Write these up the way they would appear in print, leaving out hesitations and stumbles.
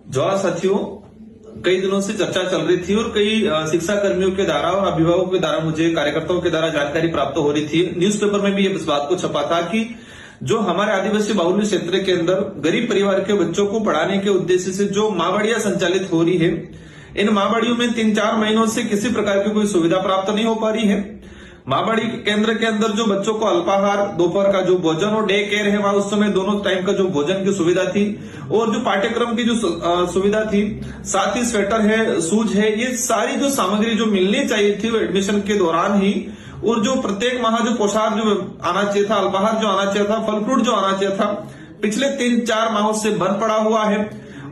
जवाहर साथियों, कई दिनों से चर्चा चल रही थी और कई शिक्षा कर्मियों के द्वारा और अभिभावकों के द्वारा, मुझे कार्यकर्ताओं के द्वारा जानकारी प्राप्त हो रही थी। न्यूज़पेपर में भी इस बात को छपा था कि जो हमारे आदिवासी बाहुल्य क्षेत्र के अंदर गरीब परिवार के बच्चों को पढ़ाने के उद्देश्य से जो माँबाड़ियां संचालित हो रही है, इन माँबाड़ियों में 3-4 महीनों से किसी प्रकार की कोई सुविधा प्राप्त नहीं हो पा रही है। माँबाड़ी केंद्र के अंदर जो बच्चों को अल्पाहार, दोपहर का जो भोजन और डे केयर है, वहां उस समय दोनों टाइम का जो भोजन की सुविधा थी और जो पाठ्यक्रम की जो सुविधा थी, साथ ही स्वेटर है, शूज है, ये सारी जो सामग्री जो मिलनी चाहिए थी वो एडमिशन के दौरान ही, और जो प्रत्येक माह जो पोशाक जो आना चाहिए था, अल्पाहार जो आना चाहिए था, फल फ्रूट जो आना चाहिए था, पिछले 3-4 माहों से बंद पड़ा हुआ है।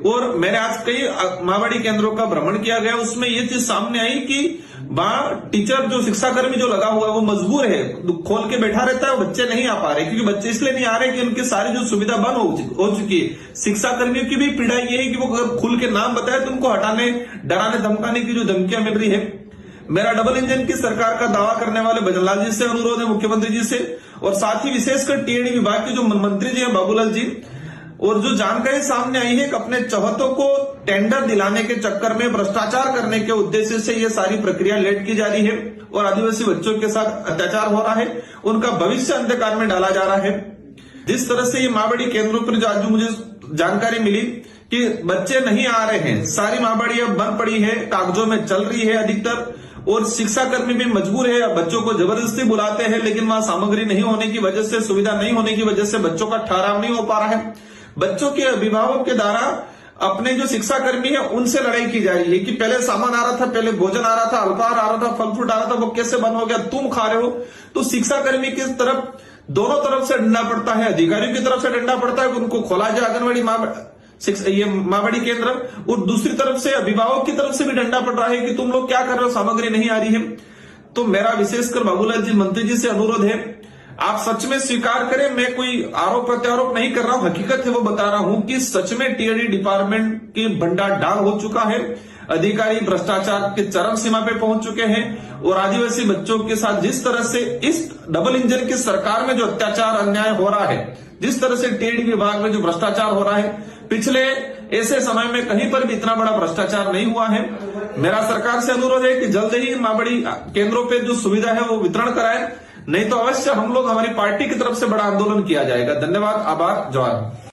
और मैंने आज कई माँबाड़ी केंद्रों का भ्रमण किया गया, उसमें ये चीज सामने आई कि वहां टीचर जो शिक्षाकर्मी जो लगा हुआ है वो मजबूर है, खोल के बैठा रहता है, बच्चे नहीं आ पा रहे, क्योंकि बच्चे इसलिए नहीं आ रहे कि उनकी सारी जो सुविधा बंद हो चुकी है। शिक्षाकर्मियों की भी पीड़ा ये है कि वो अगर खुल के नाम बताए तो उनको हटाने, डराने, धमकाने की जो धमकियां मिल रही है। मेरा डबल इंजन की सरकार का दावा करने वाले भजनलाल जी से अनुरोध है, मुख्यमंत्री जी से, और साथ ही विशेषकर टीएडी विभाग के जो मंत्री जी हैं बाबूलाल जी, और जो जानकारी सामने आई है कि अपने चौहतों को टेंडर दिलाने के चक्कर में भ्रष्टाचार करने के उद्देश्य से ये सारी प्रक्रिया लेट की जा रही है और आदिवासी बच्चों के साथ अत्याचार हो रहा है, उनका भविष्य अंधकार में डाला जा रहा है। जिस तरह से ये माँबाड़ी केंद्रों पर जो आज मुझे जानकारी मिली कि बच्चे नहीं आ रहे हैं, सारी माँबाड़ियां बंद पड़ी है, कागजों में चल रही है अधिकतर, और शिक्षाकर्मी भी मजबूर है, बच्चों को जबरदस्ती बुलाते हैं, लेकिन वहां सामग्री नहीं होने की वजह से, सुविधा नहीं होने की वजह से बच्चों का ठहराव नहीं हो पा रहा है। बच्चों के अभिभावक के द्वारा अपने जो शिक्षाकर्मी है उनसे लड़ाई की जा रही है कि पहले सामान आ रहा था, पहले भोजन आ रहा था, अल्पाहार आ रहा था, फल फ्रूट आ रहा था, वो कैसे बंद हो गया, तुम खा रहे हो। तो शिक्षाकर्मी की तरफ दोनों तरफ से डंडा पड़ता है, अधिकारियों की तरफ से डंडा पड़ता है कि उनको खोला जाए आंगनबाड़ी ये माँबाड़ी केंद्र, और दूसरी तरफ से अभिभावक की तरफ से भी डंडा पड़ रहा है कि तुम लोग क्या कर रहे हो, सामग्री नहीं आ रही है। तो मेरा विशेषकर बाबूलाल जी मंत्री जी से अनुरोध है, आप सच में स्वीकार करें, मैं कोई आरोप प्रत्यारोप नहीं कर रहा हूं, हकीकत है वो बता रहा हूं कि सच में टीएडी डिपार्टमेंट की भंडार डाल हो चुका है, अधिकारी भ्रष्टाचार के चरम सीमा पे पहुंच चुके हैं, और आदिवासी बच्चों के साथ जिस तरह से इस डबल इंजन की सरकार में जो अत्याचार अन्याय हो रहा है, जिस तरह से टीएडी विभाग में जो भ्रष्टाचार हो रहा है, पिछले ऐसे समय में कहीं पर भी इतना बड़ा भ्रष्टाचार नहीं हुआ है। मेरा सरकार से अनुरोध है कि जल्द ही माँबाड़ी केंद्रों पर जो सुविधा है वो वितरण कराए, नहीं तो अवश्य हम लोग, हमारी पार्टी की तरफ से बड़ा आंदोलन किया जाएगा। धन्यवाद, आभार, जवाहर।